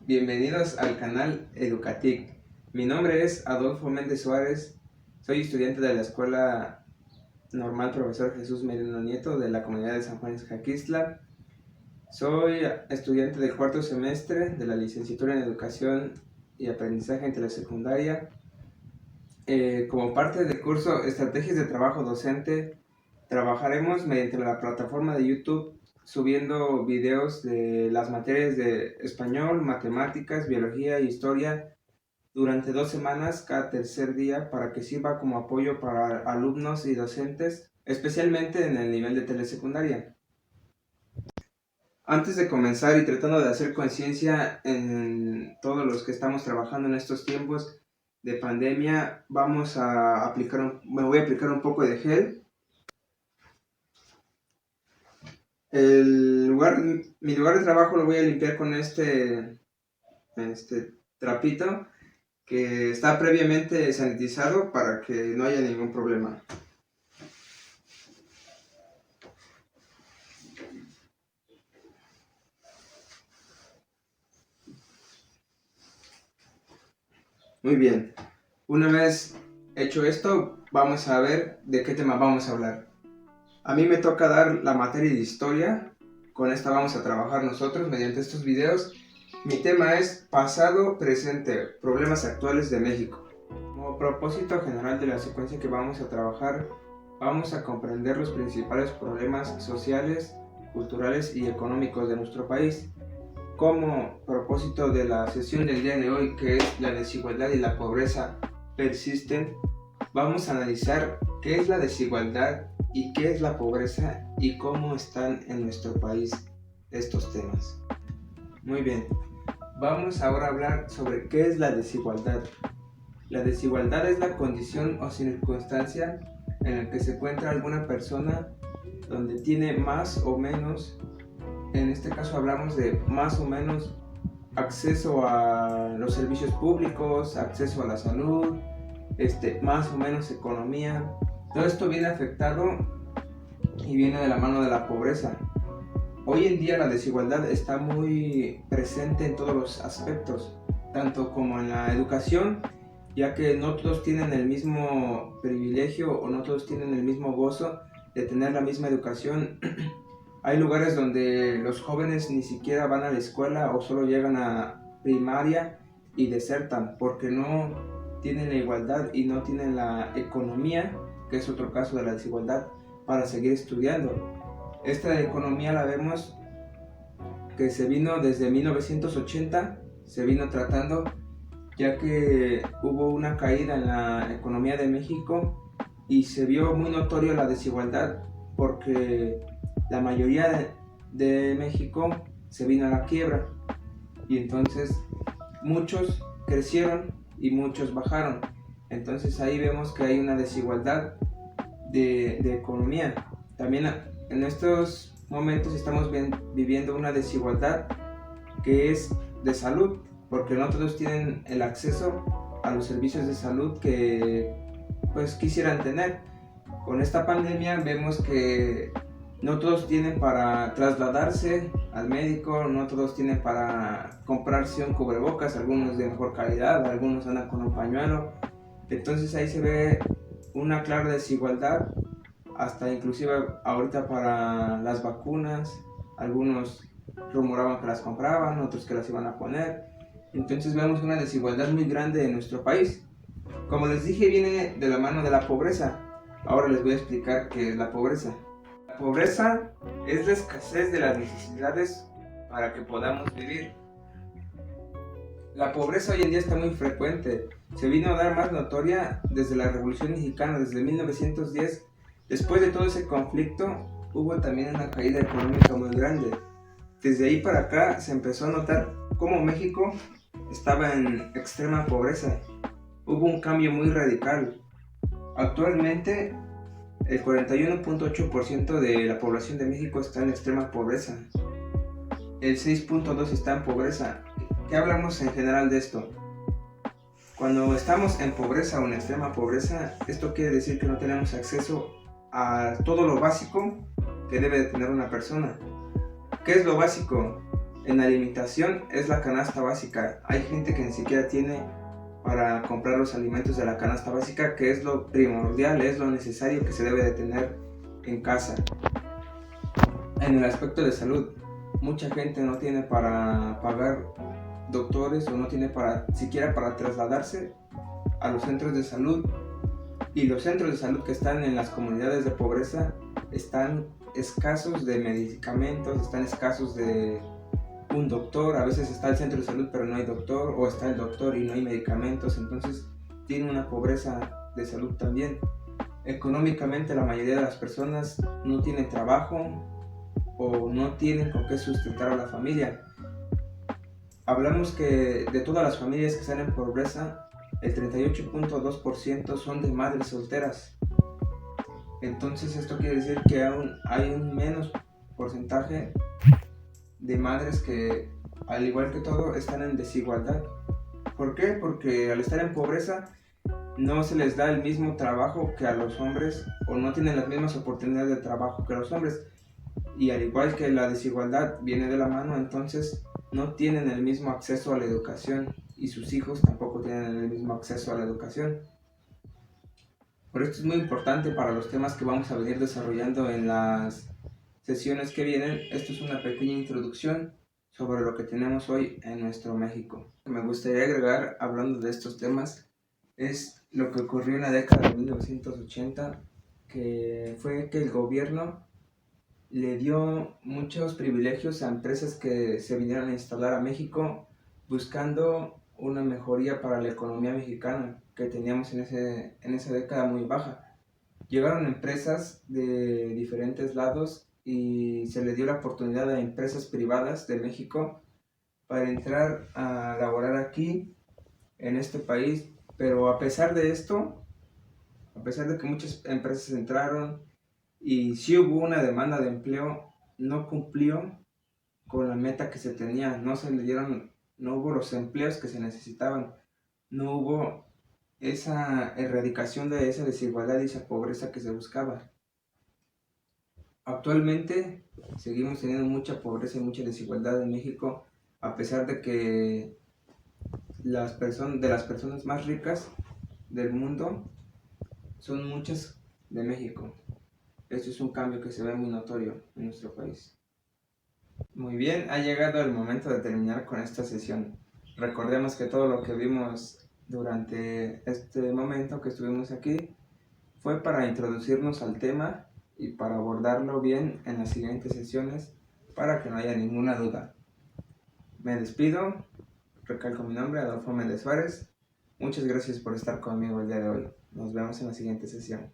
bienvenidos al canal Educatic. Mi nombre es Adolfo Méndez Suárez, soy estudiante de la Escuela Normal Profesor Jesús Merino Nieto de la comunidad de San Juan Ixtaquistla. Soy estudiante del cuarto semestre de la licenciatura en Educación y Aprendizaje en Telesecundaria. Como parte del curso Estrategias de Trabajo Docente, trabajaremos mediante la plataforma de YouTube subiendo videos de las materias de español, matemáticas, biología e historia durante 2 semanas cada tercer día para que sirva como apoyo para alumnos y docentes, especialmente en el nivel de telesecundaria. Antes de comenzar y tratando de hacer conciencia en todos los que estamos trabajando en estos tiempos de pandemia, me voy a aplicar un poco de gel. Mi lugar de trabajo lo voy a limpiar con este trapito que está previamente sanitizado para que no haya ningún problema. Muy bien, una vez hecho esto, vamos a ver de qué tema vamos a hablar. A mí me toca dar la materia de historia, con esta vamos a trabajar nosotros mediante estos videos. Mi tema es pasado, presente, problemas actuales de México. Como propósito general de la secuencia que vamos a trabajar, vamos a comprender los principales problemas sociales, culturales y económicos de nuestro país. Como propósito de la sesión del día de hoy, que es la desigualdad y la pobreza persisten, vamos a analizar qué es la desigualdad y qué es la pobreza y cómo están en nuestro país estos temas. Muy bien, vamos ahora a hablar sobre qué es la desigualdad. La desigualdad es la condición o circunstancia en la que se encuentra alguna persona donde tiene más o menos, en este caso hablamos de más o menos acceso a los servicios públicos, acceso a la salud, más o menos economía. Todo esto viene afectado y viene de la mano de la pobreza. Hoy en día la desigualdad está muy presente en todos los aspectos, tanto como en la educación, ya que no todos tienen el mismo privilegio o no todos tienen el mismo gozo de tener la misma educación. Hay lugares donde los jóvenes ni siquiera van a la escuela o solo llegan a primaria y desertan porque no tienen la igualdad y no tienen la economía, que es otro caso de la desigualdad, para seguir estudiando. Esta economía la vemos que se vino desde 1980, se vino tratando, ya que hubo una caída en la economía de México y se vio muy notorio la desigualdad porque la mayoría de México se vino a la quiebra y entonces muchos crecieron y muchos bajaron. Entonces ahí vemos que hay una desigualdad de economía. También en estos momentos estamos viviendo una desigualdad que es de salud, porque no todos tienen el acceso a los servicios de salud que pues quisieran tener. Con esta pandemia vemos que no todos tienen para trasladarse al médico, no todos tienen para comprarse un cubrebocas, algunos de mejor calidad, algunos andan con un pañuelo. Entonces ahí se ve una clara desigualdad, hasta inclusive ahorita para las vacunas, algunos rumoraban que las compraban, otros que las iban a poner. Entonces vemos una desigualdad muy grande en nuestro país. Como les dije, viene de la mano de la pobreza. Ahora les voy a explicar qué es la pobreza. La pobreza es la escasez de las necesidades para que podamos vivir. La pobreza hoy en día está muy frecuente. Se vino a dar más notoria desde la Revolución Mexicana, desde 1910. Después de todo ese conflicto, hubo también una caída económica muy grande. Desde ahí para acá se empezó a notar cómo México estaba en extrema pobreza. Hubo un cambio muy radical. Actualmente, el 41.8% de la población de México está en extrema pobreza. El 6.2% está en pobreza. ¿Qué hablamos en general de esto? Cuando estamos en pobreza o en extrema pobreza, esto quiere decir que no tenemos acceso a todo lo básico que debe de tener una persona. ¿Qué es lo básico? En alimentación es la canasta básica. Hay gente que ni siquiera tiene para comprar los alimentos de la canasta básica, que es lo primordial, es lo necesario que se debe de tener en casa. En el aspecto de salud, mucha gente no tiene para pagar doctores o no tiene siquiera para trasladarse a los centros de salud, y los centros de salud que están en las comunidades de pobreza están escasos de medicamentos, están escasos de un doctor. A veces está el centro de salud pero no hay doctor, o está el doctor y no hay medicamentos, entonces tiene una pobreza de salud también. Económicamente la mayoría de las personas no tienen trabajo o no tienen con qué sustentar a la familia. Hablamos que de todas las familias que están en pobreza, el 38.2% son de madres solteras. Entonces esto quiere decir que aún hay un menos porcentaje de madres que, al igual que todo, están en desigualdad. ¿Por qué? Porque al estar en pobreza no se les da el mismo trabajo que a los hombres, o no tienen las mismas oportunidades de trabajo que los hombres. Y al igual que la desigualdad viene de la mano, entonces no tienen el mismo acceso a la educación, y sus hijos tampoco tienen el mismo acceso a la educación. Por esto es muy importante para los temas que vamos a venir desarrollando en las sesiones que vienen. Esto es una pequeña introducción sobre lo que tenemos hoy en nuestro México. Me gustaría agregar, hablando de estos temas, es lo que ocurrió en la década de 1980, que fue que el gobierno le dio muchos privilegios a empresas que se vinieron a instalar a México, buscando una mejoría para la economía mexicana que teníamos en esa década muy baja. Llegaron empresas de diferentes lados y se le dio la oportunidad a empresas privadas de México para entrar a laborar aquí en este país. Pero a pesar de esto, a pesar de que muchas empresas entraron y sí hubo una demanda de empleo, no cumplió con la meta que se tenía. No hubo los empleos que se necesitaban, no hubo esa erradicación de esa desigualdad y esa pobreza que se buscaba. Actualmente seguimos teniendo mucha pobreza y mucha desigualdad en México, a pesar de que de las personas más ricas del mundo son muchas de México. Esto es un cambio que se ve muy notorio en nuestro país. Muy bien, ha llegado el momento de terminar con esta sesión. Recordemos que todo lo que vimos durante este momento que estuvimos aquí fue para introducirnos al tema y para abordarlo bien en las siguientes sesiones, para que no haya ninguna duda. Me despido, recalco mi nombre, Adolfo Méndez Suárez. Muchas gracias por estar conmigo el día de hoy. Nos vemos en la siguiente sesión.